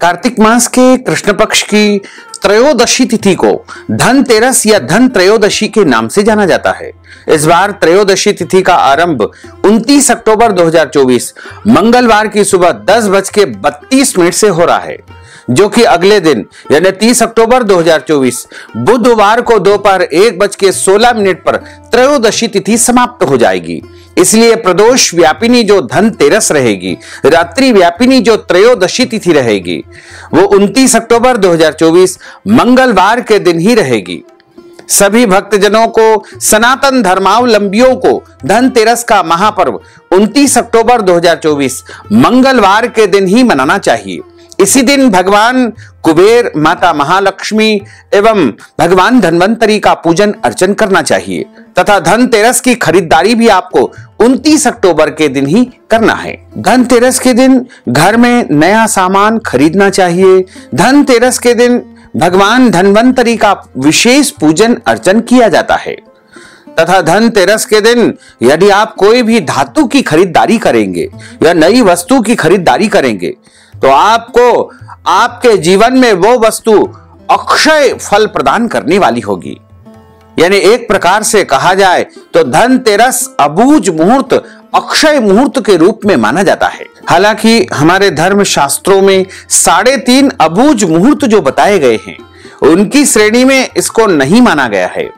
कार्तिक मास के कृष्ण पक्ष की त्रयोदशी तिथि को धनतेरस या धन त्रयोदशी के नाम से जाना जाता है। इस बार त्रयोदशी तिथि का आरंभ 29 अक्टूबर 2024 मंगलवार की सुबह 10:32 से हो रहा है, जो कि अगले दिन यानी 30 अक्टूबर 2024 बुधवार को दोपहर 1:16 पर त्रयोदशी तिथि समाप्त हो जाएगी। इसलिए प्रदोष व्यापिनी जो धनतेरस रहेगी, रात्रि व्यापिनी जो त्रयोदशी तिथि रहेगी, वो 29 अक्टूबर 2024 मंगलवार के दिन ही रहेगी। सभी भक्तजनों को, सनातन धर्मावलंबियों को धनतेरस का महापर्व 29 अक्टूबर 2024 मंगलवार के दिन ही मनाना चाहिए। इसी दिन भगवान कुबेर, माता महालक्ष्मी एवं भगवान धन्वंतरी का पूजन अर्चन करना चाहिए तथा धनतेरस की खरीदारी भी आपको 29 अक्टूबर के दिन ही करना है। धनतेरस के दिन घर में नया सामान खरीदना चाहिए। धनतेरस के दिन भगवान धन्वंतरी का विशेष पूजन अर्चन किया जाता है तथा धनतेरस के दिन यदि आप कोई भी धातु की खरीदारी करेंगे या नई वस्तु की खरीदारी करेंगे तो आपको आपके जीवन में वो वस्तु अक्षय फल प्रदान करने वाली होगी। यानी एक प्रकार से कहा जाए तो धनतेरस अबूझ मुहूर्त, अक्षय मुहूर्त के रूप में माना जाता है। हालांकि हमारे धर्म शास्त्रों में 3.5 अबूझ मुहूर्त जो बताए गए हैं, उनकी श्रेणी में इसको नहीं माना गया है,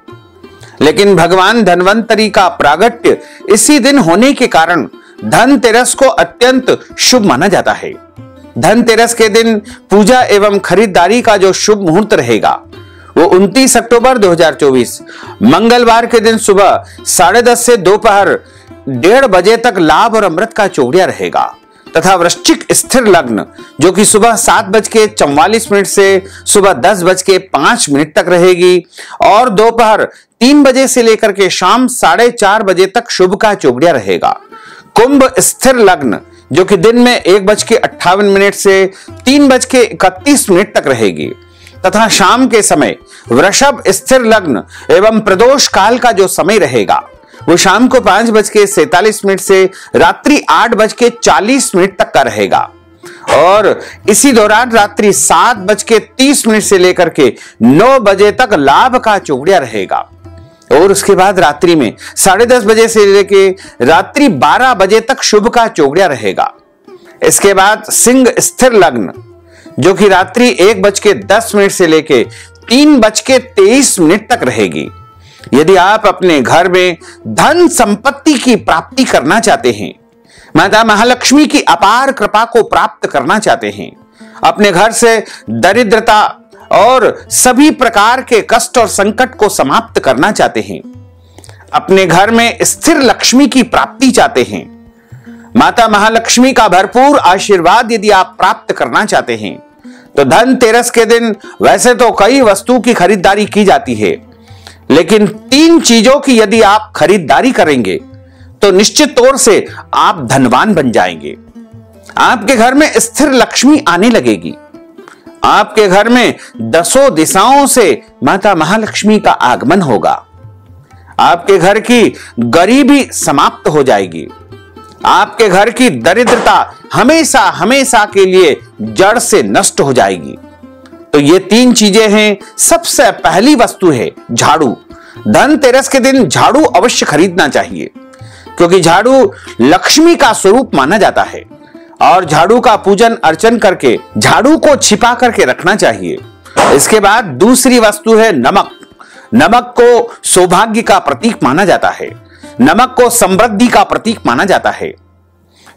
लेकिन भगवान धन्वंतरी का प्रागट्य इसी दिन होने के कारण धनतेरस को अत्यंत शुभ माना जाता है। धनतेरस के दिन पूजा एवं खरीदारी का जो शुभ मुहूर्त रहेगा वो 29 अक्टूबर 2024 मंगलवार के दिन सुबह 10:30 से दोपहर 1:30 बजे तक लाभ और अमृत का चौड़िया रहेगा तथा वृश्चिक स्थिर लग्न जो कि सुबह 7:44 से सुबह 10:05 तक रहेगी और दोपहर 3 बजे से लेकर के शाम 4:30 बजे तक शुभ का चौड़िया रहेगा। कुंभ स्थिर लग्न जो कि दिन में 1:58 से 3:31 तक रहेगी तथा शाम के समय वृषभ स्थिर लग्न एवं प्रदोष काल का जो समय रहेगा वो शाम को 5:47 से रात्रि 8:40 तक का रहेगा और इसी दौरान रात्रि 7:30 से लेकर के 9 बजे तक लाभ का चौड़िया रहेगा और उसके बाद रात्रि में 10:30 बजे से लेकर रात्रि 12 बजे तक शुभ का चौड़िया रहेगा। इसके बाद सिंह स्थिर लग्न जो कि रात्रि 1:10 से लेकर 3:23 तक रहेगी। यदि आप अपने घर में धन संपत्ति की प्राप्ति करना चाहते हैं, माता महालक्ष्मी की अपार कृपा को प्राप्त करना चाहते हैं, अपने घर से दरिद्रता और सभी प्रकार के कष्ट और संकट को समाप्त करना चाहते हैं, अपने घर में स्थिर लक्ष्मी की प्राप्ति चाहते हैं, माता महालक्ष्मी का भरपूर आशीर्वाद यदि आप प्राप्त करना चाहते हैं तो धनतेरस के दिन वैसे तो कई वस्तु की खरीदारी की जाती है, लेकिन 3 चीजों की यदि आप खरीदारी करेंगे तो निश्चित तौर से आप धनवान बन जाएंगे। आपके घर में स्थिर लक्ष्मी आने लगेगी। आपके घर में 10 दिशाओं से माता महालक्ष्मी का आगमन होगा। आपके घर की गरीबी समाप्त हो जाएगी। आपके घर की दरिद्रता हमेशा हमेशा के लिए जड़ से नष्ट हो जाएगी। तो ये 3 चीजें हैं। सबसे पहली वस्तु है झाड़ू। धनतेरस के दिन झाड़ू अवश्य खरीदना चाहिए क्योंकि झाड़ू लक्ष्मी का स्वरूप माना जाता है और झाड़ू का पूजन अर्चन करके झाड़ू को छिपा करके रखना चाहिए। इसके बाद दूसरी वस्तु है नमक। नमक को सौभाग्य का प्रतीक माना जाता है, नमक को समृद्धि का प्रतीक माना जाता है।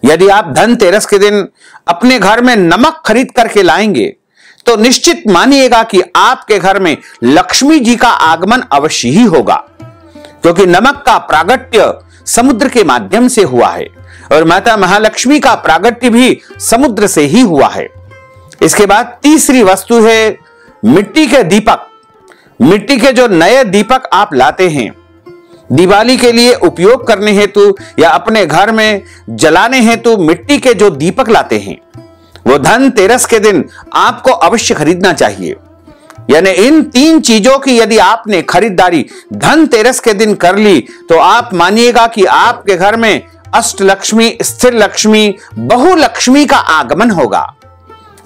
यदि आप धनतेरस के दिन अपने घर में नमक खरीद करके लाएंगे तो निश्चित मानिएगा कि आपके घर में लक्ष्मी जी का आगमन अवश्य ही होगा, क्योंकि नमक का प्रागट्य समुद्र के माध्यम से हुआ है और माता महालक्ष्मी का प्रागट्य भी समुद्र से ही हुआ है। इसके बाद तीसरी वस्तु है मिट्टी के दीपक। मिट्टी के जो नए दीपक आप लाते हैं दिवाली के लिए उपयोग करने हेतु या अपने घर में जलाने हेतु मिट्टी के जो दीपक लाते हैं वो धनतेरस के दिन आपको अवश्य खरीदना चाहिए। यानी इन 3 चीजों की यदि आपने खरीदारी धनतेरस के दिन कर ली तो आप मानिएगा कि आपके घर में अष्टलक्ष्मी, स्थिर लक्ष्मी, बहुलक्ष्मी का आगमन होगा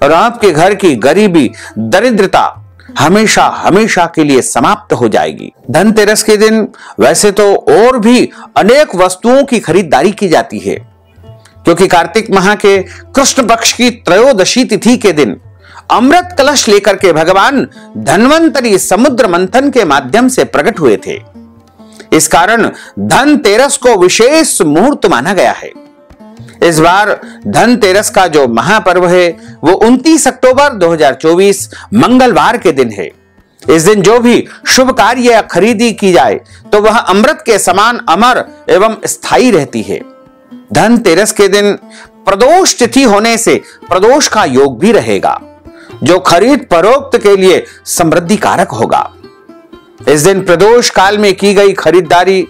और आपके घर की गरीबी, दरिद्रता हमेशा हमेशा के लिए समाप्त हो जाएगी। धनतेरस के दिन वैसे तो और भी अनेक वस्तुओं की खरीदारी की जाती है, क्योंकि कार्तिक माह के कृष्ण पक्ष की त्रयोदशी तिथि के दिन अमृत कलश लेकर के भगवान धन्वंतरी समुद्र मंथन के माध्यम से प्रकट हुए थे। इस कारण धनतेरस को विशेष मुहूर्त माना गया है। इस बार धनतेरस का जो महापर्व है वो 29 अक्टूबर 2024 मंगलवार के दिन है। इस दिन जो भी शुभ कार्य या खरीदी की जाए तो वह अमृत के समान अमर एवं स्थायी रहती है। धनतेरस के दिन प्रदोष तिथि होने से प्रदोष का योग भी रहेगा, जो खरीद फरोख्त के लिए समृद्धि कारक होगा। इस दिन प्रदोष काल में की गई खरीदारी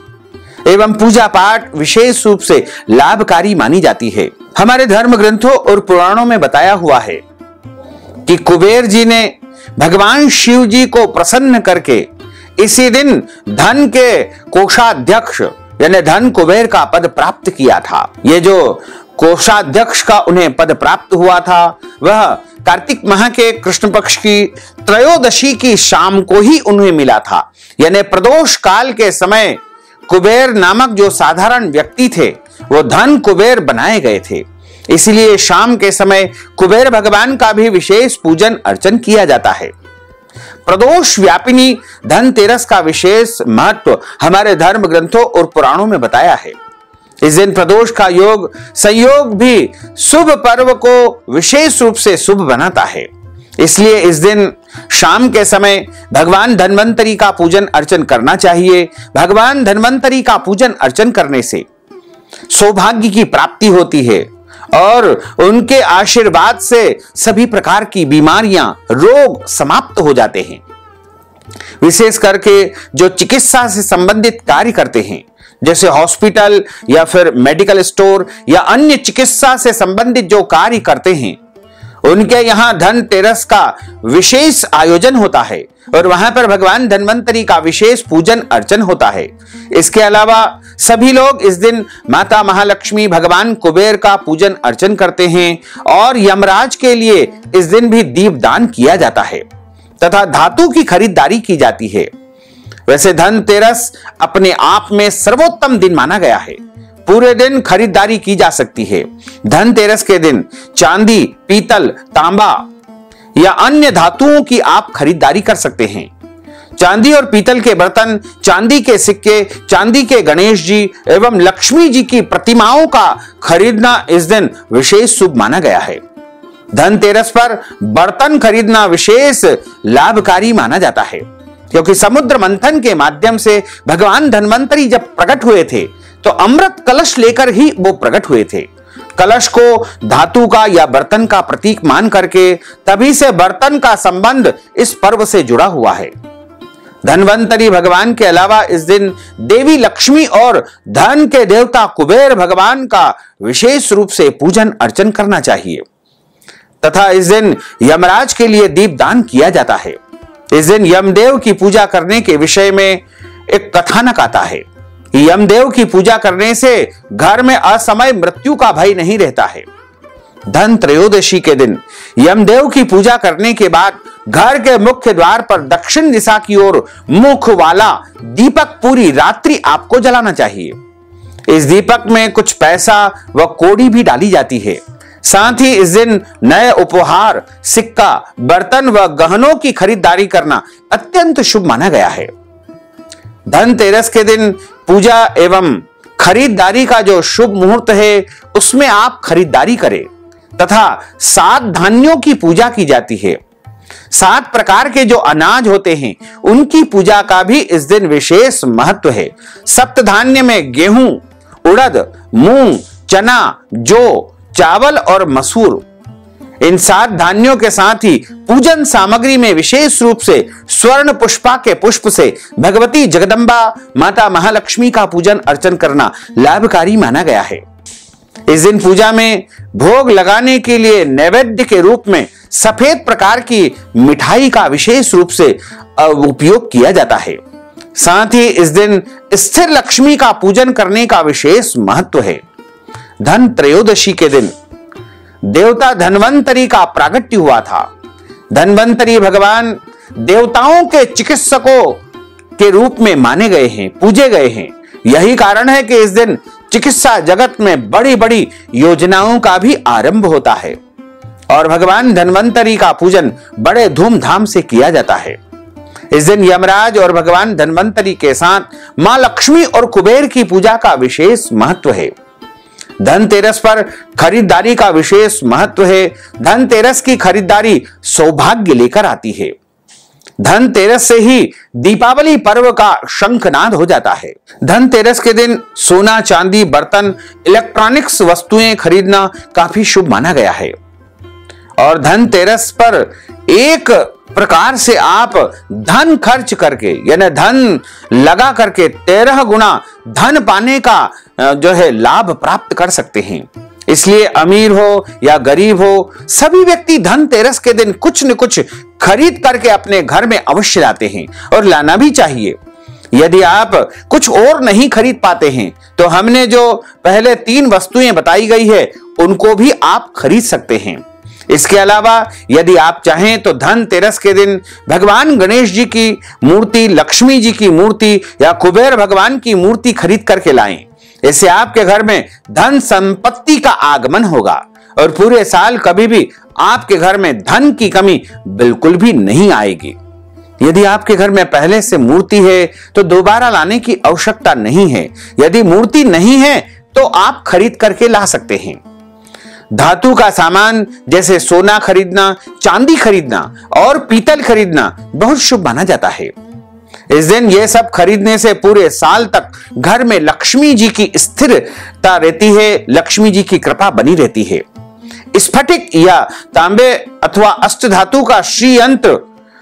एवं पूजा पाठ विशेष रूप से लाभकारी मानी जाती है। हमारे धर्म ग्रंथों और पुराणों में बताया हुआ है कि कुबेर जी ने भगवान शिव जी को प्रसन्न करके इसी दिन धन के कोषाध्यक्ष यानी धन कुबेर का पद प्राप्त किया था। ये जो कोषाध्यक्ष का उन्हें पद प्राप्त हुआ था वह कार्तिक माह के कृष्ण पक्ष की त्रयोदशी की शाम को ही उन्हें मिला था। यानी प्रदोष काल के समय कुबेर नामक जो साधारण व्यक्ति थे वो धन कुबेर बनाए गए थे। इसलिए शाम के समय कुबेर भगवान का भी विशेष पूजन अर्चन किया जाता है। प्रदोष व्यापिनी धनतेरस का विशेष महत्व हमारे धर्म ग्रंथों और पुराणों में बताया है। इस दिन प्रदोष का योग संयोग भी शुभ पर्व को विशेष रूप से शुभ बनाता है। इसलिए इस दिन शाम के समय भगवान धन्वंतरी का पूजन अर्चन करना चाहिए। भगवान धन्वंतरी का पूजन अर्चन करने से सौभाग्य की प्राप्ति होती है और उनके आशीर्वाद से सभी प्रकार की बीमारियां, रोग समाप्त हो जाते हैं। विशेष करके जो चिकित्सा से संबंधित कार्य करते हैं, जैसे हॉस्पिटल या फिर मेडिकल स्टोर या अन्य चिकित्सा से संबंधित जो कार्य करते हैं, उनके यहां धनतेरस का विशेष आयोजन होता है और वहां पर भगवान धन्वंतरी का विशेष पूजन अर्चन होता है। इसके अलावा सभी लोग इस दिन माता महालक्ष्मी, भगवान कुबेर का पूजन अर्चन करते हैं और यमराज के लिए इस दिन भी दीपदान किया जाता है तथा धातु की खरीदारी की जाती है। वैसे धनतेरस अपने आप में सर्वोत्तम दिन माना गया है। पूरे दिन खरीदारी की जा सकती है। धनतेरस के दिन चांदी, पीतल, तांबा या अन्य धातुओं की आप खरीदारी कर सकते हैं। चांदी और पीतल के बर्तन, चांदी के सिक्के, चांदी के गणेश जी एवं लक्ष्मी जी की प्रतिमाओं का खरीदना इस दिन विशेष शुभ माना गया है। धनतेरस पर बर्तन खरीदना विशेष लाभकारी माना जाता है, क्योंकि समुद्र मंथन के माध्यम से भगवान धन्वंतरी जब प्रकट हुए थे तो अमृत कलश लेकर ही वो प्रकट हुए थे। कलश को धातु का या बर्तन का प्रतीक मान करके तभी से बर्तन का संबंध इस पर्व से जुड़ा हुआ है। धन्वंतरी भगवान के अलावा इस दिन देवी लक्ष्मी और धन के देवता कुबेर भगवान का विशेष रूप से पूजन अर्चन करना चाहिए तथा इस दिन यमराज के लिए दीपदान किया जाता है। इस दिन यमदेव की पूजा करने के विषय में एक कथानक आता है। यमदेव की पूजा करने से घर में असमय मृत्यु का भय नहीं रहता है। धन त्रयोदशी के दिन यमदेव की पूजा करने के बाद घर के मुख्य द्वार पर दक्षिण दिशा की ओर मुख वाला दीपक पूरी रात्रि आपको जलाना चाहिए। इस दीपक में कुछ पैसा व कौड़ी भी डाली जाती है। साथ ही इस दिन नए उपहार, सिक्का, बर्तन व गहनों की खरीदारी करना अत्यंत शुभ माना गया है। धनतेरस के दिन पूजा एवं खरीदारी का जो शुभ मुहूर्त है उसमें आप खरीदारी करें तथा 7 धान्यों की पूजा की जाती है। 7 प्रकार के जो अनाज होते हैं उनकी पूजा का भी इस दिन विशेष महत्व है। सप्तधान्य में गेहूं, उड़द, मूंग, चना, जौ, चावल और मसूर, इन 7 धान्यों के साथ ही पूजन सामग्री में विशेष रूप से स्वर्ण पुष्पा के पुष्प से भगवती जगदम्बा माता महालक्ष्मी का पूजन अर्चन करना लाभकारी माना गया है। इस दिन पूजा में भोग लगाने के लिए नैवेद्य के रूप में सफेद प्रकार की मिठाई का विशेष रूप से उपयोग किया जाता है। साथ ही इस दिन स्थिर लक्ष्मी का पूजन करने का विशेष महत्व है। धन त्रयोदशी के दिन देवता धन्वंतरी का प्रागट्य हुआ था। धन्वंतरी भगवान देवताओं के चिकित्सकों के रूप में माने गए हैं, पूजे गए हैं। यही कारण है कि इस दिन चिकित्सा जगत में बड़ी बड़ी योजनाओं का भी आरंभ होता है और भगवान धन्वंतरी का पूजन बड़े धूमधाम से किया जाता है। इस दिन यमराज और भगवान धन्वंतरी के साथ मां लक्ष्मी और कुबेर की पूजा का विशेष महत्व है। धनतेरस पर खरीदारी का विशेष महत्व है। धनतेरस की खरीदारी सौभाग्य लेकर आती है। धनतेरस से ही दीपावली पर्व का शंखनाद हो जाता है। धनतेरस के दिन सोना, चांदी, बर्तन, इलेक्ट्रॉनिक्स वस्तुएं खरीदना काफी शुभ माना गया है और धनतेरस पर एक प्रकार से आप धन खर्च करके यानी धन लगा करके 13 गुना धन पाने का जो है लाभ प्राप्त कर सकते हैं। इसलिए अमीर हो या गरीब हो, सभी व्यक्ति धनतेरस के दिन कुछ न कुछ खरीद करके अपने घर में अवश्य लाते हैं और लाना भी चाहिए। यदि आप कुछ और नहीं खरीद पाते हैं तो हमने जो पहले 3 वस्तुएं बताई गई है उनको भी आप खरीद सकते हैं। इसके अलावा यदि आप चाहें तो धनतेरस के दिन भगवान गणेश जी की मूर्ति, लक्ष्मी जी की मूर्ति या कुबेर भगवान की मूर्ति खरीद करके लाएं। इससे आपके घर में धन संपत्ति का आगमन होगा और पूरे साल कभी भी आपके घर में धन की कमी बिल्कुल भी नहीं आएगी। यदि आपके घर में पहले से मूर्ति है तो दोबारा लाने की आवश्यकता नहीं है। यदि मूर्ति नहीं है तो आप खरीद करके ला सकते हैं। धातु का सामान जैसे सोना खरीदना, चांदी खरीदना और पीतल खरीदना बहुत शुभ माना जाता है। इस दिन यह सब खरीदने से पूरे साल तक घर में लक्ष्मी जी की स्थिरता रहती है, लक्ष्मी जी की कृपा बनी रहती है। स्फटिक या तांबे अथवा अष्ट धातु का श्री यंत्र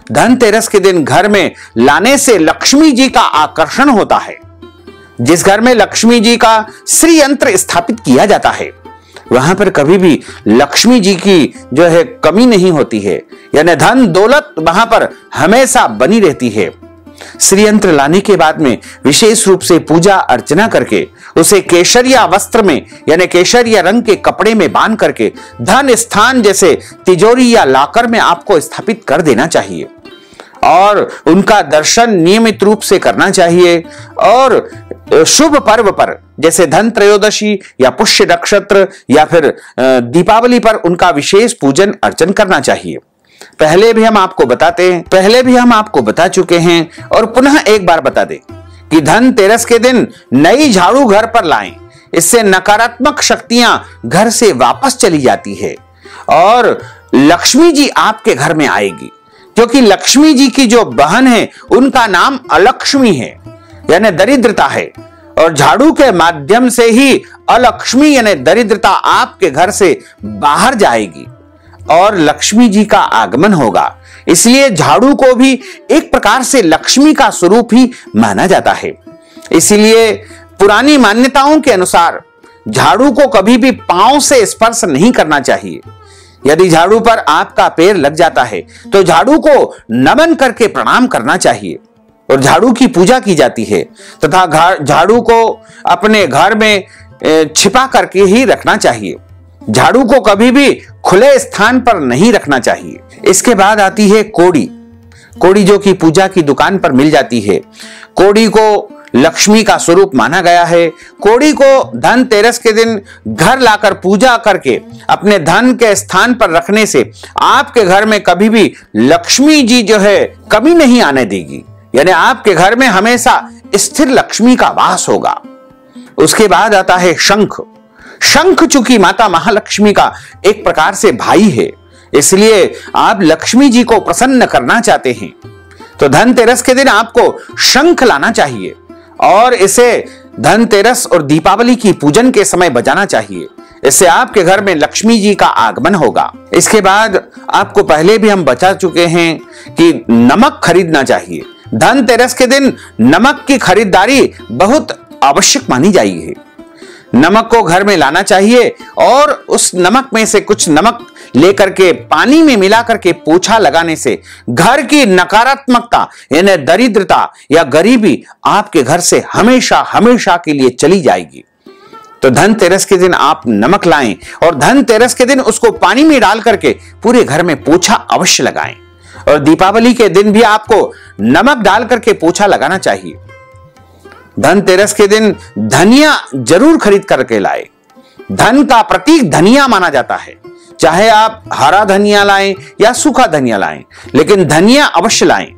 धनतेरस के दिन घर में लाने से लक्ष्मी जी का आकर्षण होता है। जिस घर में लक्ष्मी जी का श्री यंत्र स्थापित किया जाता है वहां पर कभी भी लक्ष्मी जी की जो है कमी नहीं होती है, यानी धन दौलत वहां पर हमेशा बनी रहती है। श्री यंत्र लाने के बाद में विशेष रूप से पूजा अर्चना करके उसे केशरिया वस्त्र में यानी केशरिया रंग के कपड़े में बांध करके धन स्थान जैसे तिजोरी या लॉकर में आपको स्थापित कर देना चाहिए और उनका दर्शन नियमित रूप से करना चाहिए। और शुभ पर्व पर जैसे धन त्रयोदशी या पुष्य नक्षत्र या फिर दीपावली पर उनका विशेष पूजन अर्चन करना चाहिए। पहले भी हम आपको बता चुके हैं और पुनः एक बार बता दें कि धनतेरस के दिन नई झाड़ू घर पर लाएं। इससे नकारात्मक शक्तियां घर से वापस चली जाती है और लक्ष्मी जी आपके घर में आएगी, क्योंकि लक्ष्मी जी की जो बहन है उनका नाम अलक्ष्मी है यानी दरिद्रता है और झाड़ू के माध्यम से ही अलक्ष्मी यानी दरिद्रता आपके घर से बाहर जाएगी और लक्ष्मी जी का आगमन होगा। इसलिए झाड़ू को भी एक प्रकार से लक्ष्मी का स्वरूप ही माना जाता है। इसलिए पुरानी मान्यताओं के अनुसार झाड़ू को कभी भी पांव से स्पर्श नहीं करना चाहिए। यदि झाड़ू पर आपका पैर लग जाता है तो झाड़ू को नमन करके प्रणाम करना चाहिए और झाड़ू की पूजा की जाती है तथा झाड़ू को अपने घर में छिपा करके ही रखना चाहिए। झाड़ू को कभी भी खुले स्थान पर नहीं रखना चाहिए। इसके बाद आती है कोड़ी। कोड़ी जो कि पूजा की दुकान पर मिल जाती है। कोड़ी को लक्ष्मी का स्वरूप माना गया है। कोड़ी को धनतेरस के दिन घर लाकर पूजा करके अपने धन के स्थान पर रखने से आपके घर में कभी भी लक्ष्मी जी जो है कमी नहीं आने देगी, यानी आपके घर में हमेशा स्थिर लक्ष्मी का वास होगा। उसके बाद आता है शंख। शंख चूंकि माता महालक्ष्मी का एक प्रकार से भाई है, इसलिए आप लक्ष्मी जी को प्रसन्न करना चाहते हैं तो धनतेरस के दिन आपको शंख लाना चाहिए और इसे धनतेरस और दीपावली की पूजन के समय बजाना चाहिए। इससे आपके घर में लक्ष्मी जी का आगमन होगा। इसके बाद आपको पहले भी हम बता चुके हैं कि नमक खरीदना चाहिए। धनतेरस के दिन नमक की खरीदारी बहुत आवश्यक मानी जाएगी। नमक को घर में लाना चाहिए और उस नमक में से कुछ नमक लेकर के पानी में मिला करके पोछा लगाने से घर की नकारात्मकता यानी दरिद्रता या गरीबी आपके घर से हमेशा हमेशा के लिए चली जाएगी। तो धनतेरस के दिन आप नमक लाएं और धनतेरस के दिन उसको पानी में डाल करके पूरे घर में पोछा अवश्य लगाएं। और दीपावली के दिन भी आपको नमक डाल करके पोछा लगाना चाहिए। धनतेरस के दिन धनिया जरूर खरीद करके लाए। धन का प्रतीक धनिया माना जाता है, चाहे आप हरा धनिया लाएं या सूखा धनिया लाएं, लेकिन धनिया अवश्य लाएं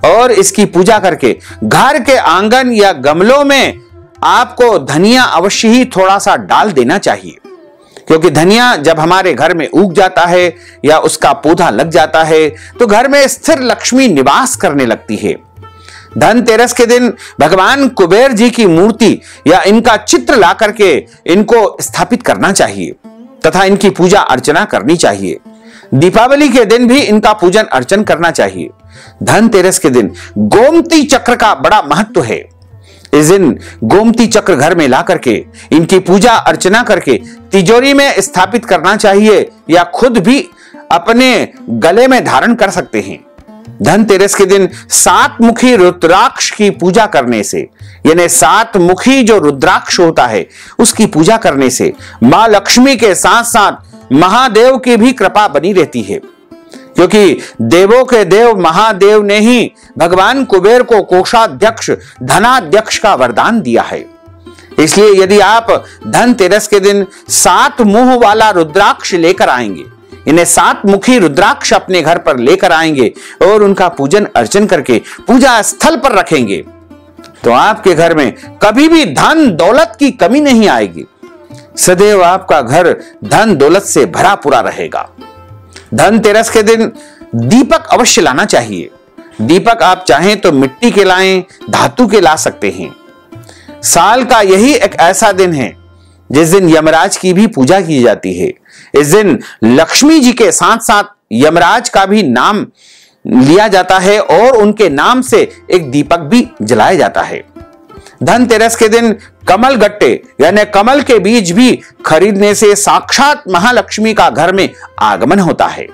और इसकी पूजा करके घर के आंगन या गमलों में आपको धनिया अवश्य ही थोड़ा सा डाल देना चाहिए, क्योंकि धनिया जब हमारे घर में उग जाता है या उसका पौधा लग जाता है तो घर में स्थिर लक्ष्मी निवास करने लगती है। धनतेरस के दिन भगवान कुबेर जी की मूर्ति या इनका चित्र ला करके इनको स्थापित करना चाहिए तथा इनकी पूजा अर्चना करनी चाहिए। दीपावली के दिन भी इनका पूजन अर्चन करना चाहिए। धनतेरस के दिन गोमती चक्र का बड़ा महत्व है। इस दिन गोमती चक्र घर में ला करके इनकी पूजा अर्चना करके तिजोरी में स्थापित करना चाहिए या खुद भी अपने गले में धारण कर सकते हैं। धनतेरस के दिन 7 मुखी रुद्राक्ष की पूजा करने से, यानी 7 मुखी जो रुद्राक्ष होता है उसकी पूजा करने से मां लक्ष्मी के साथ साथ महादेव की भी कृपा बनी रहती है, क्योंकि देवों के देव महादेव ने ही भगवान कुबेर को कोषाध्यक्ष धनाध्यक्ष का वरदान दिया है। इसलिए यदि आप धनतेरस के दिन 7 मुंह वाला रुद्राक्ष लेकर आएंगे, इन्हें 7 मुखी रुद्राक्ष अपने घर पर लेकर आएंगे और उनका पूजन अर्चन करके पूजा स्थल पर रखेंगे, तो आपके घर में कभी भी धन दौलत की कमी नहीं आएगी। सदैव आपका घर धन दौलत से भरा पूरा रहेगा। धनतेरस के दिन दीपक अवश्य लाना चाहिए। दीपक आप चाहें तो मिट्टी के लाएं, धातु के ला सकते हैं। साल का यही एक ऐसा दिन है जिस दिन यमराज की भी पूजा की जाती है। इस दिन लक्ष्मी जी के साथ साथ यमराज का भी नाम लिया जाता है और उनके नाम से एक दीपक भी जलाया जाता है। धनतेरस के दिन कमल गट्टे यानी कमल के बीज भी खरीदने से साक्षात महालक्ष्मी का घर में आगमन होता है।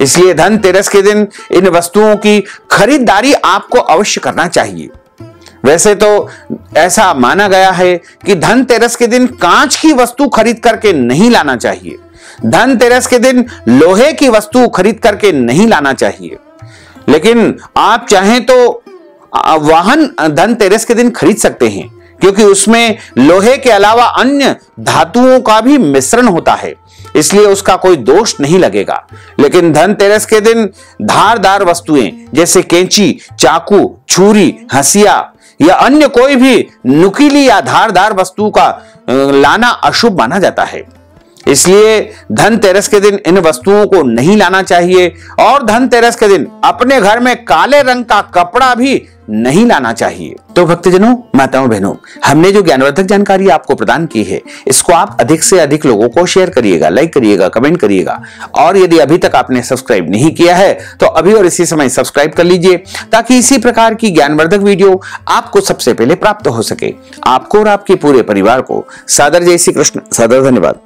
इसलिए धनतेरस के दिन इन वस्तुओं की खरीदारी आपको अवश्य करना चाहिए। वैसे तो ऐसा माना गया है कि धनतेरस के दिन कांच की वस्तु खरीद करके नहीं लाना चाहिए। धनतेरस के दिन लोहे की वस्तु खरीद करके नहीं लाना चाहिए, लेकिन आप चाहें तो वाहन धनतेरस के दिन खरीद सकते हैं, क्योंकि उसमें लोहे के अलावा अन्य धातुओं का भी मिश्रण होता है, इसलिए उसका कोई दोष नहीं लगेगा। लेकिन धनतेरस के दिन धारदार वस्तुएं जैसे कैंची, चाकू, छुरी, हंसिया या अन्य कोई भी नुकीली या धारदार वस्तु का लाना अशुभ माना जाता है। इसलिए धनतेरस के दिन इन वस्तुओं को नहीं लाना चाहिए और धनतेरस के दिन अपने घर में काले रंग का कपड़ा भी नहीं लाना चाहिए। तो भक्तजनों, माताओं, बहनों, हमने जो ज्ञानवर्धक जानकारी आपको प्रदान की है, इसको आप अधिक से अधिक लोगों को शेयर करिएगा, लाइक करिएगा, कमेंट करिएगा। और यदि अभी तक आपने सब्सक्राइब नहीं किया है तो अभी और इसी समय सब्सक्राइब कर लीजिए, ताकि इसी प्रकार की ज्ञानवर्धक वीडियो आपको सबसे पहले प्राप्त हो सके। आपको और आपके पूरे परिवार को सादर जय श्री कृष्ण, सादर धन्यवाद।